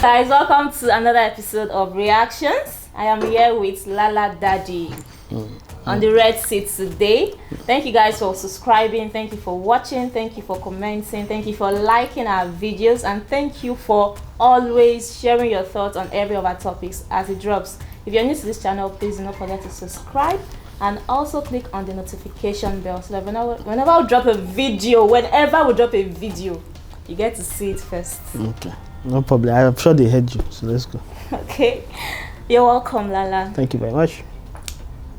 Guys, welcome to another episode of Reactions. I am here with Lala Daddy on the red seat today. Thank you guys for subscribing, thank you for watching, thank you for commenting, thank you for liking our videos, and thank you for always sharing your thoughts on every of our topics as it drops. If you're new to this channel, please do not forget to subscribe and also click on the notification bell so that whenever we drop a video, you get to see it first. Okay, no problem. I'm sure they heard you, so let's go. Okay, you're welcome, Lala. Thank you very much.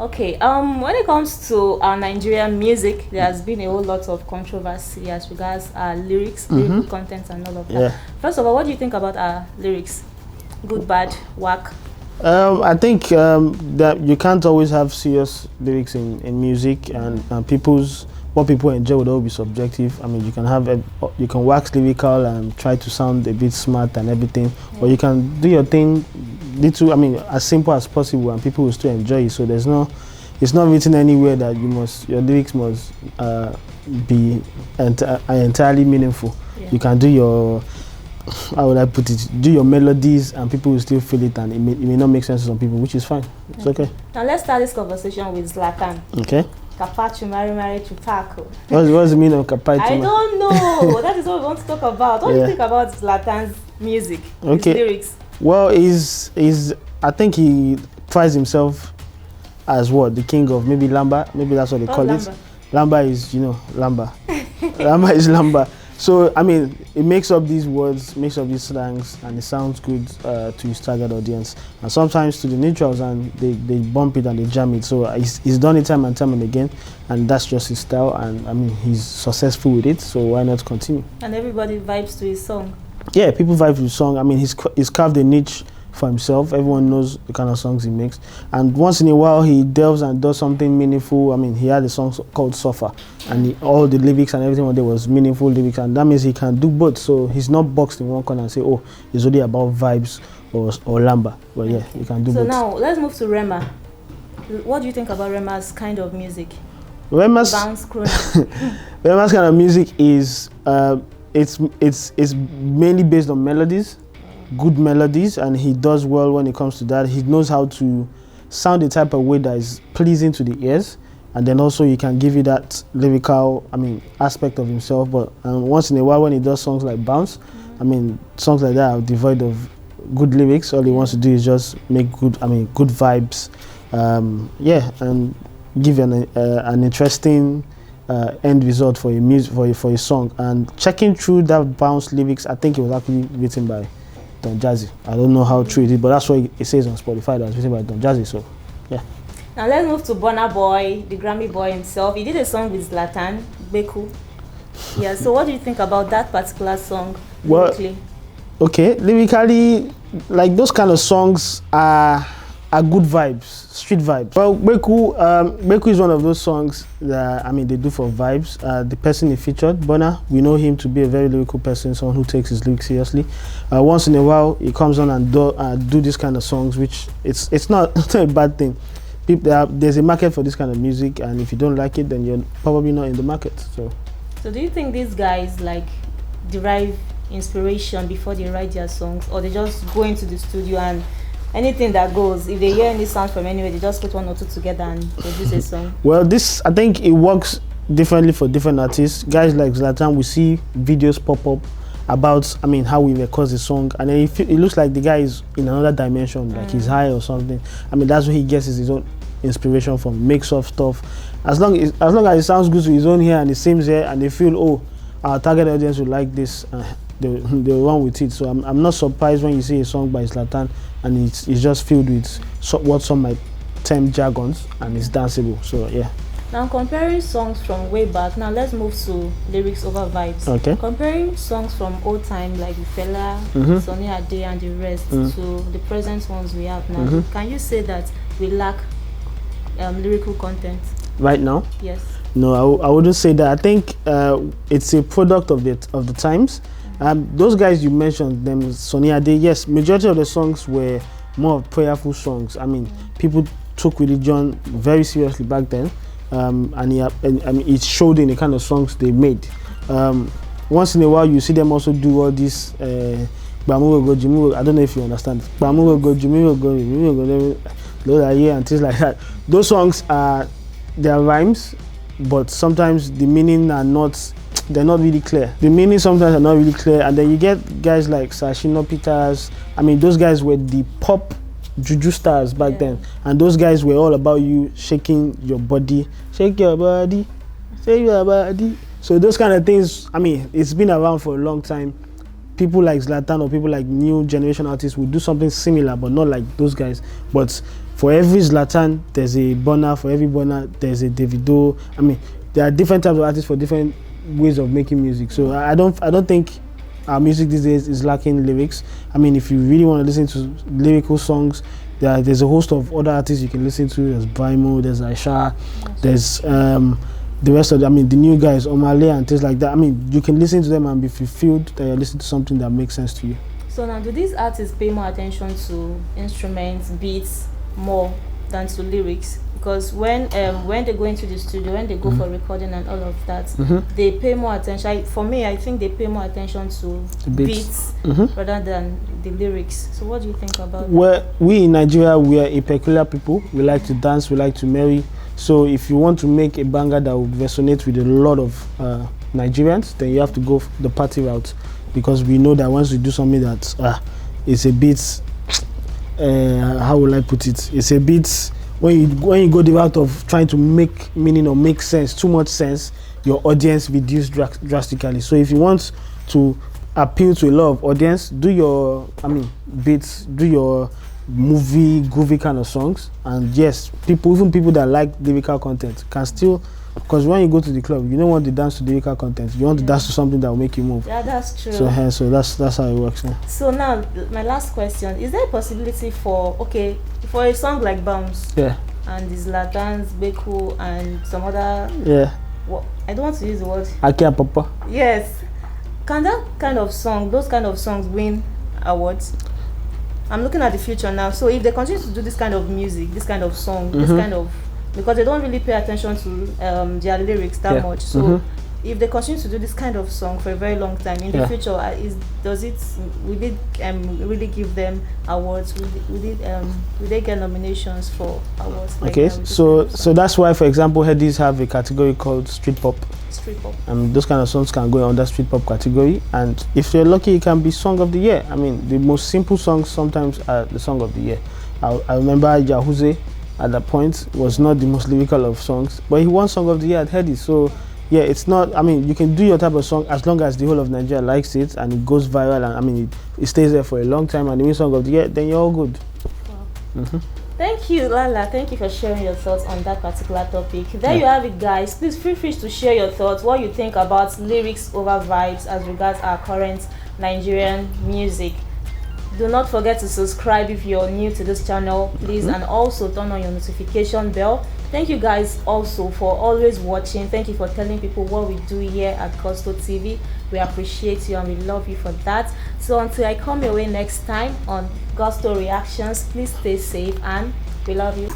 Okay, when it comes to our Nigerian music, there has been a whole lot of controversy as regards our lyrics, lyrical content, and all of that. Yeah. First of all, what do you think about our lyrics? Good, bad, whack? I think that you can't always have serious lyrics in music, and what people enjoy would all be subjective. I mean, you can wax lyrical and try to sound a bit smart and everything, or you can do your thing as simple as possible, and people will still enjoy it. So it's not written anywhere that your lyrics must be entirely meaningful. Yeah. You can do your, how would I put it, do your melodies and people will still feel it, and it may not make sense to some people, which is fine. It's okay. Now let's start this conversation with Zlatan. Okay. Kapachu Mari Chupako. What's the meaning of Kapachu? I don't know. That is what we want to talk about. What do you think about Zlatan's music, his lyrics? Well, I think he prides himself as what? The king of maybe Lamba. Maybe that's what they call it. Lamba is, Lamba. Lamba is Lamba. So, I mean, it makes up these words, makes up these slangs, and it sounds good to his target audience. And sometimes to the neutrals, and they bump it and they jam it. So he's done it time and time and again, and that's just his style. And I mean, he's successful with it, so why not continue? And everybody vibes to his song. Yeah, people vibe to his song. I mean, he's carved a niche for himself. Everyone knows the kind of songs he makes, and once in a while he delves and does something meaningful. I mean, he had a song called Suffer, and all the lyrics and everything on there was meaningful lyrics, and that means he can do both. So he's not boxed in one corner and say, oh, it's only about vibes or Lamba. But yeah, he can do both. So now let's move to Rema. What do you think about Rema's kind of music? Rema's Rema's kind of music is it's mainly based on melodies, good melodies, and he does well when it comes to that. He knows how to sound a type of way that is pleasing to the ears, and then also he can give you that lyrical, aspect of himself. But once in a while when he does songs like Bounce, songs like that are devoid of good lyrics. All he wants to do is just make good vibes, and give you an interesting end result for your music, for your song. And checking through that Bounce lyrics, I think it was actually written by Don Jazzy. I don't know how true it is, but that's what it says on Spotify, that was written by Don Jazzy. So yeah. Now let's move to Burna Boy, the Grammy boy himself. He did a song with Zlatan, Beku. Yeah, so what do you think about that particular song lyrically? Well, okay, lyrically, like those kind of songs are good vibes, street vibes. Well, Beku is one of those songs that they do for vibes. The person he featured, Burna, we know him to be a very lyrical person, someone who takes his lyrics seriously. Once in a while, he comes on and do this kind of songs, which it's not a bad thing. There's a market for this kind of music, and if you don't like it, then you're probably not in the market. So do you think these guys derive inspiration before they write their songs, or they just go into the studio and anything that goes, if they hear any sound from anywhere, they just put one or two together and produce a song? Well, I think it works differently for different artists. Guys like Zlatan, we see videos pop up about how we record the song, and then it looks like the guy is in another dimension, like he's high or something. That's where he gets his own inspiration from, makes up stuff. As long as it sounds good to his own ear and it seems here, and they feel, oh, our target audience will like this, they'll run with it. So I'm not surprised when you see a song by Zlatan and it's just filled with what some might term jargons, and it's danceable. So yeah. Now comparing songs from way back, now let's move to lyrics over vibes. Okay. Comparing songs from old time like Fela, Sunny Ade and the rest to the present ones we have now, can you say that we lack lyrical content right now? Yes. No, I wouldn't say that. I think it's a product of the times. Those guys you mentioned, them Sunny Ade, yes, majority of the songs were more prayerful songs. People took religion very seriously back then, and it showed in the kind of songs they made. Once in a while, you see them also do all these Bamu will go, Jimmy will, I don't know if you understand. Bamu will go, Jimmy will go, Jimmy will go, Lola here and things like that. Those songs are, they are rhymes, but sometimes the meaning are not, they're not really clear. The meaning sometimes are not really clear, and then you get guys like Sashino Peters. I mean, those guys were the pop juju stars back then, and those guys were all about you shaking your body, shake your body, shake your body. So those kind of things, I mean, it's been around for a long time. People like Zlatan or people like new generation artists will do something similar, but not like those guys. But for every Zlatan, there's a Burna. For every Burna, there's a Davido. I mean, there are different types of artists for different ways of making music. So I don't think our music these days is lacking lyrics. I mean, if you really want to listen to lyrical songs, there's a host of other artists you can listen to. There's Brimo, there's Aisha, there's the rest of the, I mean, the new guys, Omale and things like that. I mean, you can listen to them and be fulfilled that you're listening to something that makes sense to you. So now, do these artists pay more attention to instruments, beats, more than to lyrics? Because when they go into the studio, when they go for recording and all of that, they pay more attention. For me, I think they pay more attention to beats rather than the lyrics. So what do you think about that? Well, we in Nigeria, we are a peculiar people. We like to dance, we like to marry. So if you want to make a banger that will resonate with a lot of Nigerians, then you have to go the party route, because we know that once you do something that it's a bit, how will I put it? It's a bit, when you go the route of trying to make meaning or make sense, too much sense, your audience reduce drastically. So if you want to appeal to a lot of audience, do your, beats, do your movie, groovy kind of songs, and yes, even people that like lyrical content can still, because when you go to the club, you don't want to dance to lyrical content. You want to dance to something that will make you move. Yeah, that's true. So that's how it works. Yeah. So now, my last question: is there a possibility for a song like Bounce? Yeah. And the Zlatan's, Beku, and some other. Yeah. I don't want to use the word. Akia Papa. Yes. Can that kind of song, those kind of songs, win awards? I'm looking at the future now. So if they continue to do this kind of music, this kind of song, this kind of, because they don't really pay attention to their lyrics that much. So if they continue to do this kind of song for a very long time in the future, will it really give them awards? Will they get nominations for awards? Okay, so that's why, for example, Headies have a category called street pop. Street pop. Those kind of songs can go under street pop category, and if you're lucky, it can be song of the year. I mean, the most simple songs sometimes are the song of the year. I remember Yahuze at that point was not the most lyrical of songs, but he won song of the year at Headies. So yeah, it's not, I mean, you can do your type of song as long as the whole of Nigeria likes it and it goes viral, and I mean it stays there for a long time and you win song of the year, then you're all good. Wow. Thank you, Lala. Thank you for sharing your thoughts on that particular topic. There you have it, guys. Please feel free to share your thoughts, what you think about lyrics over vibes as regards our current Nigerian music. Do not forget to subscribe if you're new to this channel, please, and also turn on your notification bell. Thank you guys also for always watching. Thank you for telling people what we do here at Gusto TV. We appreciate you and we love you for that. So until I come your way next time on Gusto Reactions, please stay safe and we love you.